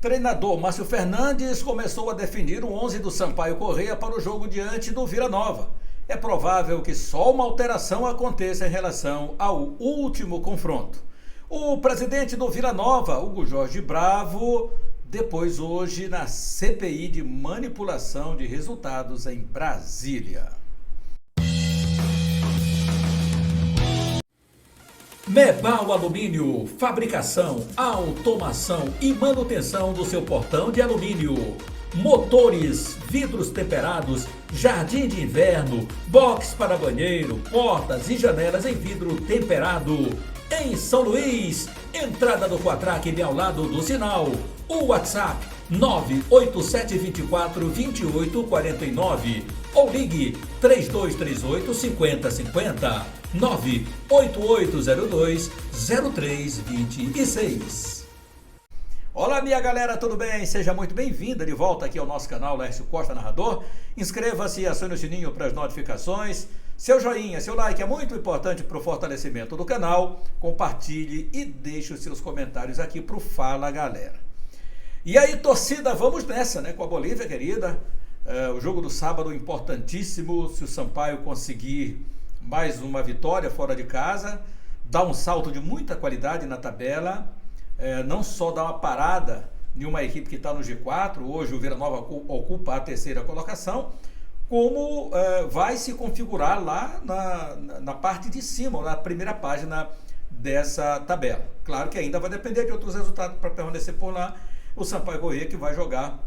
Treinador Márcio Fernandes começou a definir o 11 do Sampaio Corrêa para o jogo diante do Vila Nova. É provável que só uma alteração aconteça em relação ao último confronto. O presidente do Vila Nova, Hugo Jorge Bravo, depôs hoje na CPI de manipulação de resultados em Brasília. Mebal Alumínio, fabricação, automação e manutenção do seu portão de alumínio. Motores, vidros temperados, jardim de inverno, box para banheiro, portas e janelas em vidro temperado. Em São Luís, entrada do Quatraque bem ao lado do sinal. O WhatsApp 987242849 ou ligue 3238-5050 98802-0326. Olá minha galera, tudo bem? Seja muito bem-vinda de volta aqui ao nosso canal Laércio Costa Narrador. Inscreva-se e acione o sininho para as notificações. Seu joinha, seu like é muito importante para o fortalecimento do canal. Compartilhe e deixe os seus comentários aqui para o Fala Galera. E aí torcida, vamos nessa, né? Com a Bolívia querida. O jogo do sábado importantíssimo. Se o Sampaio conseguir mais uma vitória fora de casa, dá um salto de muita qualidade na tabela. Não só dá uma parada em uma equipe que está no G4, hoje o Vila Nova ocupa a terceira colocação, como vai se configurar lá na parte de cima, na primeira página dessa tabela. Claro que ainda vai depender de outros resultados para permanecer por lá. O Sampaio Corrêa que vai jogar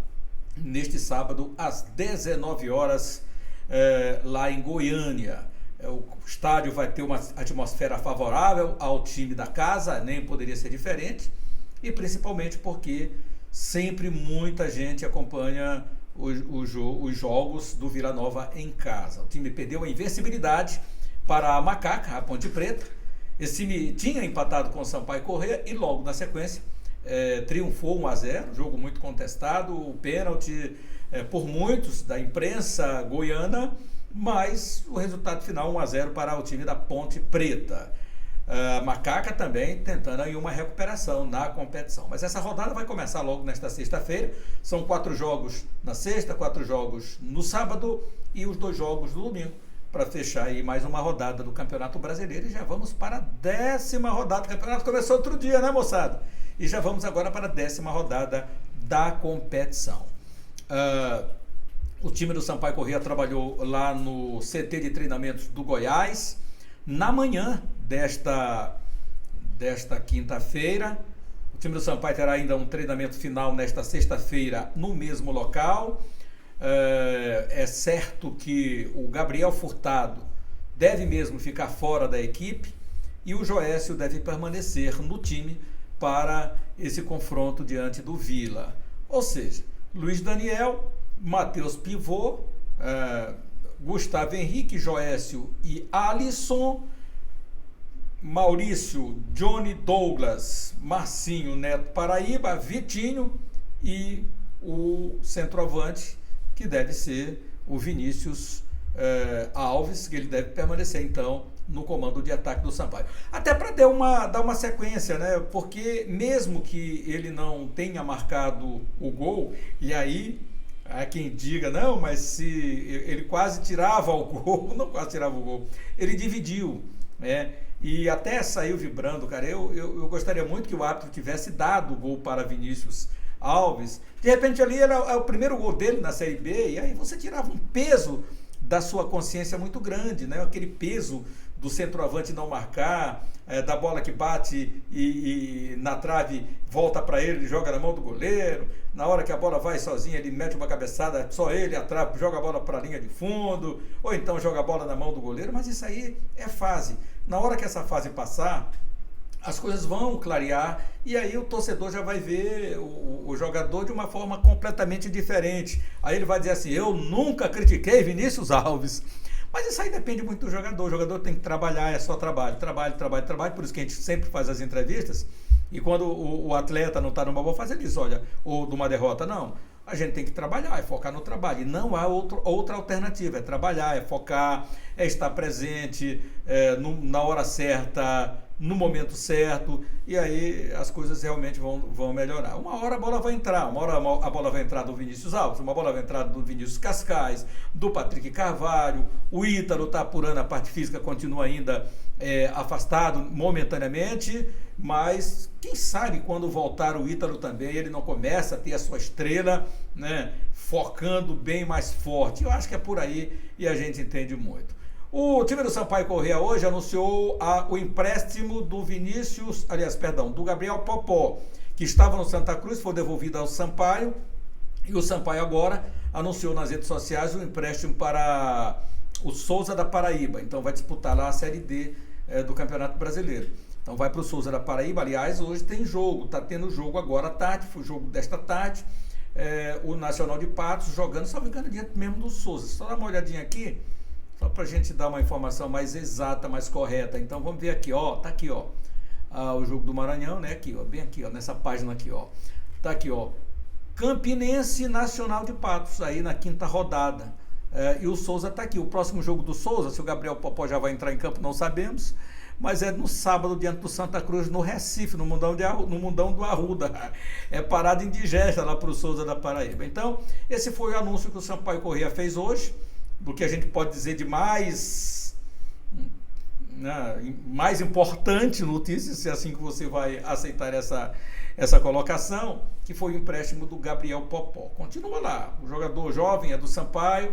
neste sábado às 19 horas lá em Goiânia. O estádio vai ter uma atmosfera favorável ao time da casa, nem poderia ser diferente, e principalmente porque sempre muita gente acompanha os jogos do Vila Nova em casa. O time perdeu a invencibilidade para a Macaca, a Ponte Preta. Esse time tinha empatado com o Sampaio Corrêa e logo na sequência triunfou 1-0, jogo muito contestado, o pênalti por muitos da imprensa goiana, mas o resultado final 1-0 para o time da Ponte Preta. Macaca também tentando aí uma recuperação na competição. Mas essa rodada vai começar logo nesta sexta-feira. São 4 jogos na sexta, 4 jogos no sábado e os 2 jogos no domingo, para fechar aí mais uma rodada do Campeonato Brasileiro. E já vamos para a 10ª rodada. O campeonato começou outro dia, né, moçada? E já vamos agora para a 10ª rodada da competição. O time do Sampaio Corrêa trabalhou lá no CT de treinamentos do Goiás. Na manhã desta quinta-feira, o time do Sampaio terá ainda um treinamento final nesta sexta-feira no mesmo local. É certo que o Gabriel Furtado deve mesmo ficar fora da equipe e o Joécio deve permanecer no time para esse confronto diante do Vila. Ou seja, Luiz Daniel, Matheus Pivô, Gustavo Henrique, Joécio e Alisson, Maurício, Johnny Douglas, Marcinho, Neto Paraíba, Vitinho e o centroavante, que deve ser o Vinícius Alves, que ele deve permanecer então no comando de ataque do Sampaio. Até para dar uma sequência, né? Porque mesmo que ele não tenha marcado o gol, e aí há quem diga, não, mas se ele quase tirava o gol, não quase tirava o gol, ele dividiu, né? E até saiu vibrando, cara. Eu gostaria muito que o árbitro tivesse dado o gol para Vinícius Alves. De repente ali era o primeiro gol dele na Série B, e aí você tirava um peso da sua consciência muito grande, né? Aquele peso do centroavante não marcar, da bola que bate e na trave volta para ele joga na mão do goleiro. Na hora que a bola vai sozinha, ele mete uma cabeçada, só ele, a trave, joga a bola para a linha de fundo, ou então joga a bola na mão do goleiro. Mas isso aí é fase. Na hora que essa fase passar, as coisas vão clarear e aí o torcedor já vai ver o jogador de uma forma completamente diferente. Aí ele vai dizer assim: eu nunca critiquei Vinícius Alves. Mas isso aí depende muito do jogador. O jogador tem que trabalhar, é só trabalho. Por isso que a gente sempre faz as entrevistas. E quando o atleta não está numa boa fase, ele diz, olha, ou de uma derrota, não. A gente tem que trabalhar, é focar no trabalho. E não há outra alternativa. É trabalhar, é focar, é estar presente, na hora certa, no momento certo, e aí as coisas realmente vão melhorar. Uma hora a bola vai entrar, uma hora a bola vai entrar do Vinícius Alves, uma bola vai entrar do Vinícius Cascais, do Patrick Carvalho, o Ítalo está apurando a parte física, continua ainda afastado momentaneamente, mas quem sabe quando voltar o Ítalo também, ele não começa a ter a sua estrela, né, focando bem mais forte. Eu acho que é por aí e a gente entende muito. O time do Sampaio Corrêa hoje anunciou o empréstimo do do Gabriel Popó, que estava no Santa Cruz, foi devolvido ao Sampaio, e o Sampaio agora anunciou nas redes sociais o empréstimo para o Souza da Paraíba. Então vai disputar lá a Série D do Campeonato Brasileiro. Então vai para o Souza da Paraíba. Aliás, hoje tem jogo, está tendo jogo agora à tarde, foi o jogo desta tarde, o Nacional de Patos jogando, só me engano, diante mesmo do Souza. Só dá uma olhadinha aqui, só para a gente dar uma informação mais exata, mais correta. Então vamos ver aqui, ó, tá aqui, ó, o jogo do Maranhão, né, aqui, ó, bem aqui, ó, nessa página aqui, ó, tá aqui, ó, Campinense Nacional de Patos, aí na quinta rodada, e o Souza tá aqui. O próximo jogo do Souza, se o Gabriel Popó já vai entrar em campo, não sabemos, mas é no sábado, diante do Santa Cruz, no Recife, no Mundão do Arruda. É parada indigesta lá para o Souza da Paraíba. Então, esse foi o anúncio que o Sampaio Corrêa fez hoje, do que a gente pode dizer de mais importante notícia, se é assim que você vai aceitar essa colocação, que foi o empréstimo do Gabriel Popó. Continua lá, o jogador jovem é do Sampaio,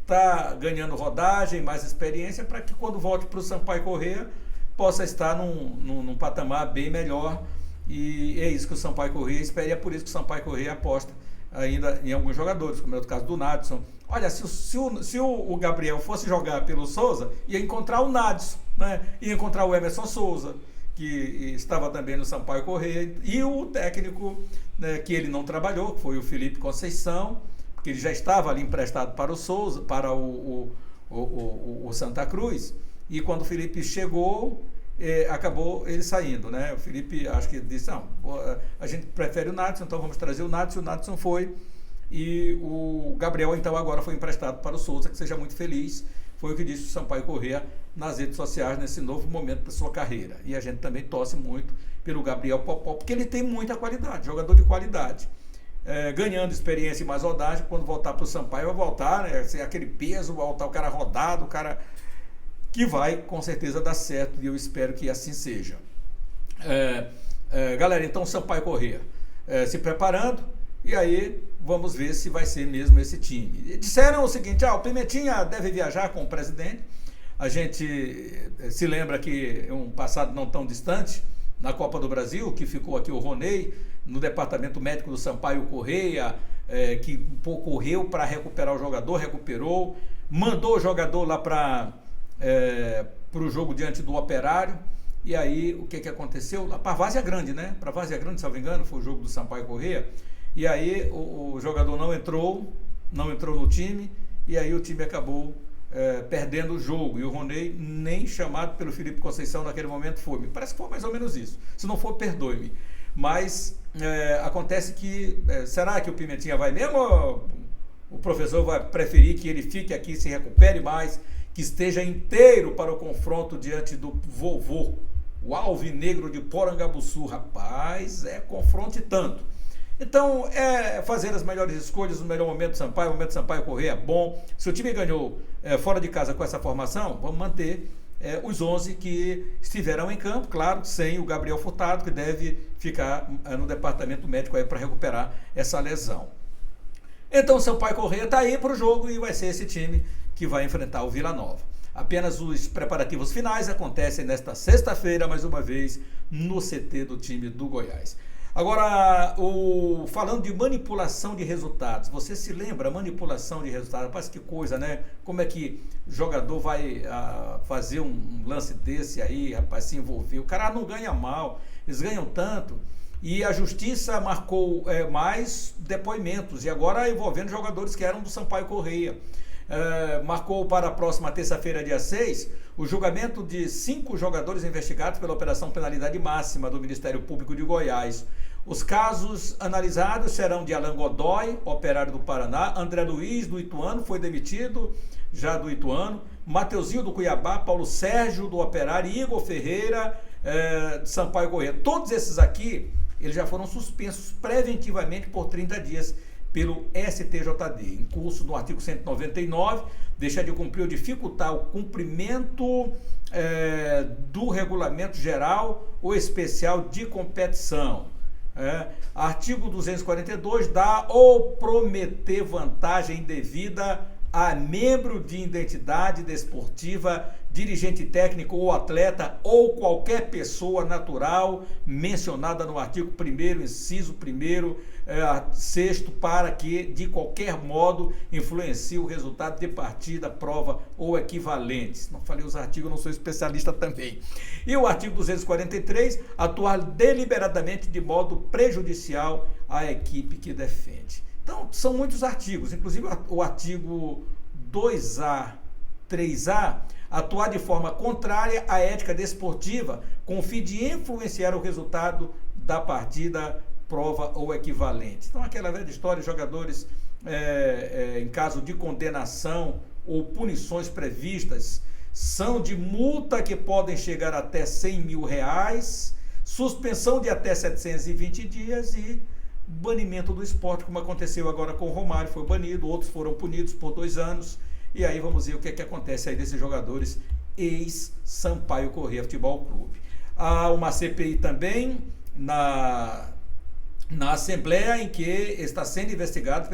está ganhando rodagem, mais experiência, para que quando volte para o Sampaio Corrêa, possa estar num patamar bem melhor, e é isso que o Sampaio Corrêa espera, e é por isso que o Sampaio Corrêa aposta ainda em alguns jogadores, como é o caso do Nadson. Olha, se o Gabriel fosse jogar pelo Souza, ia encontrar o Nadson, né? Ia encontrar o Emerson Souza, que estava também no Sampaio Corrêa, e o técnico, né, que ele não trabalhou, que foi o Felipe Conceição, porque ele já estava ali emprestado para o Souza, para o Santa Cruz, e quando o Felipe chegou, acabou ele saindo, né? O Felipe, acho que disse, não, a gente prefere o Nadson, então vamos trazer o Nadson foi, e o Gabriel então agora foi emprestado para o Souza, que seja muito feliz, foi o que disse o Sampaio Corrêa nas redes sociais nesse novo momento da sua carreira. E a gente também torce muito pelo Gabriel Popó, porque ele tem muita qualidade, jogador de qualidade, ganhando experiência e mais rodagem. Quando voltar para o Sampaio, vai voltar, né, sem aquele peso, vai voltar o cara rodado, o cara que vai com certeza dar certo, e eu espero que assim seja. Galera, então o Sampaio Corrêa se preparando, e aí vamos ver se vai ser mesmo esse time. Disseram o seguinte, o Pimentinha deve viajar com o presidente. A gente se lembra que um passado não tão distante, na Copa do Brasil, que ficou aqui o Roney, no departamento médico do Sampaio Corrêa, que correu para recuperar o jogador, recuperou, mandou o jogador lá para o jogo diante do Operário. E aí o que aconteceu? Para Várzea Grande, né? Para Várzea Grande, se não me engano, foi o jogo do Sampaio Corrêa. E aí o jogador não entrou no time, e aí o time acabou perdendo o jogo, e o Roney nem chamado pelo Felipe Conceição naquele momento foi. Me parece que foi mais ou menos isso. Se não for, perdoe-me. Mas acontece que, será que o Pimentinha vai mesmo, ou o professor vai preferir que ele fique aqui, se recupere mais, que esteja inteiro para o confronto diante do vovô, o Alvinegro de Porangabuçu? Rapaz, confronte tanto. Então, fazer as melhores escolhas no melhor momento do Sampaio. O momento do Sampaio Corrêa é bom. Se o time ganhou fora de casa com essa formação, vamos manter os 11 que estiverão em campo, claro, sem o Gabriel Furtado, que deve ficar no departamento médico aí para recuperar essa lesão. Então, o Sampaio Corrêa está aí para o jogo, e vai ser esse time que vai enfrentar o Vila Nova. Apenas os preparativos finais acontecem nesta sexta-feira, mais uma vez, no CT do time do Goiás. Agora, falando de manipulação de resultados, você se lembra, manipulação de resultados? Rapaz, que coisa, né? Como é que jogador vai fazer um lance desse aí, rapaz, se envolver? O cara não ganha mal, eles ganham tanto. E a justiça marcou mais depoimentos, e agora envolvendo jogadores que eram do Sampaio Corrêa. Marcou para a próxima terça-feira, dia 6, o julgamento de 5 jogadores investigados pela Operação Penalidade Máxima do Ministério Público de Goiás. Os casos analisados serão de Alan Godoy, operário do Paraná, André Luiz, do Ituano, foi demitido já do Ituano, Mateuzinho do Cuiabá, Paulo Sérgio do Operário, Igor Ferreira, de Sampaio Corrêa. Todos esses aqui, eles já foram suspensos preventivamente por 30 dias pelo STJD, em curso no artigo 199, deixar de cumprir ou dificultar o cumprimento do regulamento geral ou especial de competição. Artigo 242, dá ou prometer vantagem indevida a membro de identidade desportiva, dirigente técnico ou atleta ou qualquer pessoa natural mencionada no artigo 1º, inciso 1º, 6º, para que de qualquer modo influencie o resultado de partida, prova ou equivalentes. Não falei os artigos, não sou especialista também. E o artigo 243, atuar deliberadamente de modo prejudicial à equipe que defende. Então, são muitos artigos, inclusive o artigo 2A, 3A, atuar de forma contrária à ética desportiva, com o fim de influenciar o resultado da partida, prova ou equivalente. Então, aquela velha história, jogadores, em caso de condenação ou punições previstas, são de multa que podem chegar até R$100 mil, suspensão de até 720 dias e banimento do esporte, como aconteceu agora com o Romário, foi banido, outros foram punidos por 2 anos, e aí vamos ver o que é que acontece aí desses jogadores ex-Sampaio Corrêa Futebol Clube. Há uma CPI também na Assembleia, em que está sendo investigado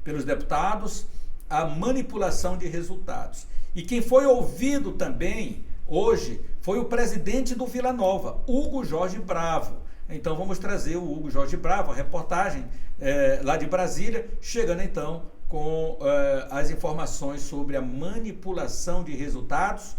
pelos deputados a manipulação de resultados. E quem foi ouvido também hoje foi o presidente do Vila Nova, Hugo Jorge Bravo. Então vamos trazer o Hugo Jorge Bravo, a reportagem lá de Brasília, chegando então com as informações sobre a manipulação de resultados.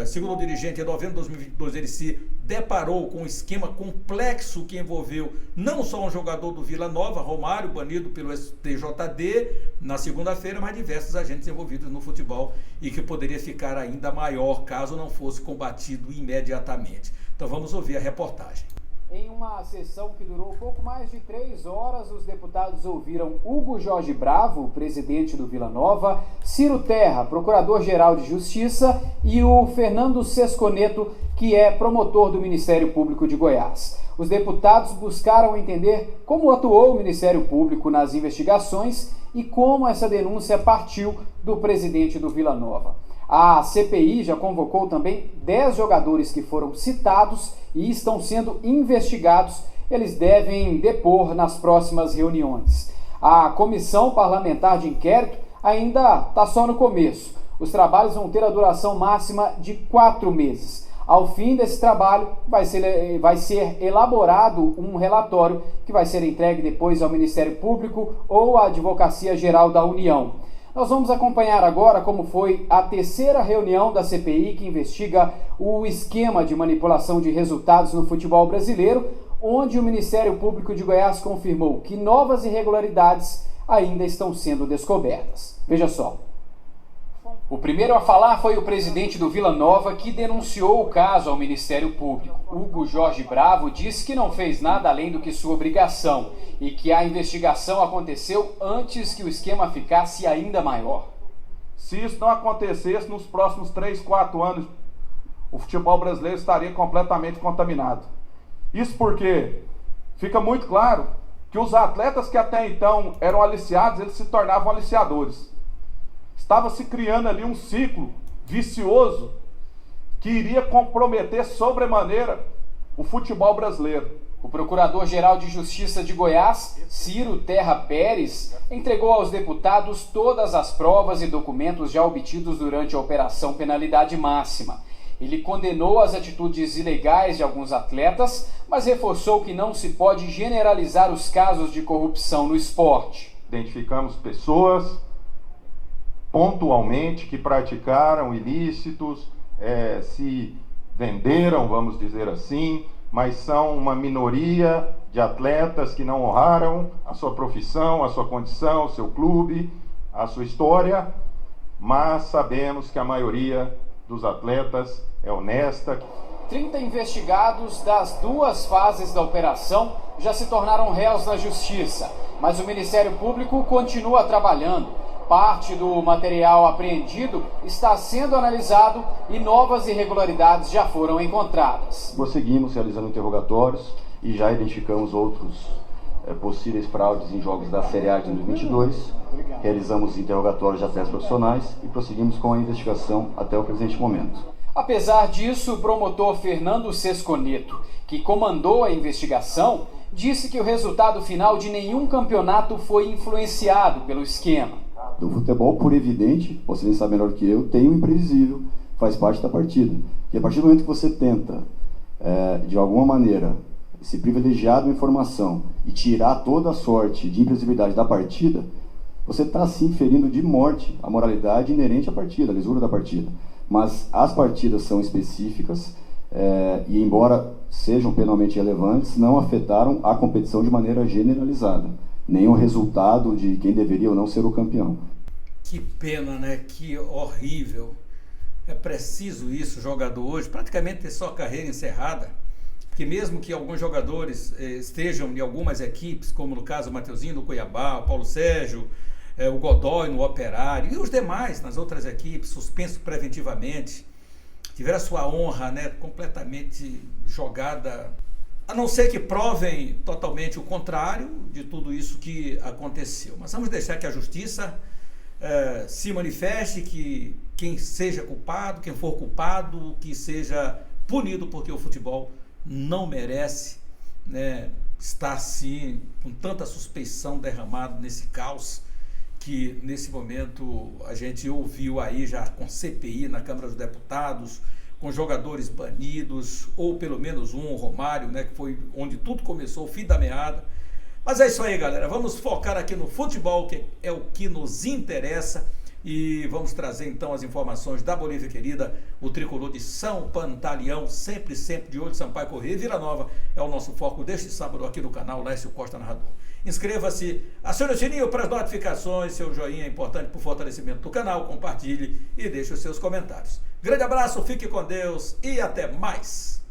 Segundo o dirigente, em novembro de 2022, ele se deparou com um esquema complexo que envolveu não só um jogador do Vila Nova, Romário, banido pelo STJD na segunda-feira, mas diversos agentes envolvidos no futebol e que poderia ficar ainda maior caso não fosse combatido imediatamente. Então vamos ouvir a reportagem. Em uma sessão que durou pouco mais de 3 horas, os deputados ouviram Hugo Jorge Bravo, presidente do Vila Nova, Ciro Terra, procurador-geral de Justiça, e o Fernando Sesconeto, que é promotor do Ministério Público de Goiás. Os deputados buscaram entender como atuou o Ministério Público nas investigações e como essa denúncia partiu do presidente do Vila Nova. A CPI já convocou também 10 jogadores que foram citados e estão sendo investigados. Eles devem depor nas próximas reuniões. A comissão parlamentar de inquérito ainda está só no começo. Os trabalhos vão ter a duração máxima de 4 meses. Ao fim desse trabalho, vai ser elaborado um relatório que vai ser entregue depois ao Ministério Público ou à Advocacia Geral da União. Nós vamos acompanhar agora como foi a 3ª reunião da CPI que investiga o esquema de manipulação de resultados no futebol brasileiro, onde o Ministério Público de Goiás confirmou que novas irregularidades ainda estão sendo descobertas. Veja só. O primeiro a falar foi o presidente do Vila Nova, que denunciou o caso ao Ministério Público. Hugo Jorge Bravo disse que não fez nada além do que sua obrigação e que a investigação aconteceu antes que o esquema ficasse ainda maior. Se isso não acontecesse nos próximos 3, 4 anos, o futebol brasileiro estaria completamente contaminado. Isso porque fica muito claro que os atletas que até então eram aliciados, eles se tornavam aliciadores. Estava se criando ali um ciclo vicioso que iria comprometer sobremaneira o futebol brasileiro. O Procurador-Geral de Justiça de Goiás, Ciro Terra Pérez, entregou aos deputados todas as provas e documentos já obtidos durante a Operação Penalidade Máxima. Ele condenou as atitudes ilegais de alguns atletas, mas reforçou que não se pode generalizar os casos de corrupção no esporte. Identificamos pessoas pontualmente que praticaram ilícitos, se venderam, vamos dizer assim, mas são uma minoria de atletas que não honraram a sua profissão, a sua condição, o seu clube, a sua história, mas sabemos que a maioria dos atletas é honesta. 30 investigados das 2 fases da operação já se tornaram réus na justiça, mas o Ministério Público continua trabalhando. Parte do material apreendido está sendo analisado e novas irregularidades já foram encontradas. Prosseguimos realizando interrogatórios e já identificamos outros possíveis fraudes em jogos da Série A de 2022. Realizamos interrogatórios de atletas profissionais e prosseguimos com a investigação até o presente momento. Apesar disso, o promotor Fernando Sesconeto, que comandou a investigação, disse que o resultado final de nenhum campeonato foi influenciado pelo esquema. Do futebol, por evidente, você sabe melhor que eu, tem o imprevisível, faz parte da partida. E a partir do momento que você tenta, de alguma maneira, se privilegiar da informação e tirar toda a sorte de imprevisibilidade da partida, você está sim ferindo de morte a moralidade inerente à partida, a lisura da partida. Mas as partidas são específicas e, embora sejam penalmente relevantes, não afetaram a competição de maneira generalizada, nem o resultado de quem deveria ou não ser o campeão. Que pena, né? Que horrível. É preciso isso, jogador hoje, praticamente ter sua carreira encerrada, porque mesmo que alguns jogadores estejam em algumas equipes, como no caso o Mateuzinho no Cuiabá, o Paulo Sérgio, o Godoy no Operário e os demais nas outras equipes, suspenso preventivamente, tiveram a sua honra, né, completamente jogada, a não ser que provem totalmente o contrário de tudo isso que aconteceu. Mas vamos deixar que a justiça se manifeste, que quem seja culpado, quem for culpado, que seja punido, porque o futebol não merece, né, estar assim, com tanta suspeição derramada nesse caos que nesse momento a gente ouviu aí já com CPI na Câmara dos Deputados, com jogadores banidos, ou pelo menos o Romário, né, que foi onde tudo começou, o fim da meada. Mas é isso aí, galera, vamos focar aqui no futebol, que é o que nos interessa, e vamos trazer então as informações da Bolívia querida, o tricolor de São Pantaleão, sempre de olho, Sampaio Corrêa e Vila Nova é o nosso foco deste sábado aqui no canal Lécio Costa Narrador. Inscreva-se, acione o sininho para as notificações, seu joinha é importante para o fortalecimento do canal, compartilhe e deixe os seus comentários. Grande abraço, fique com Deus e até mais!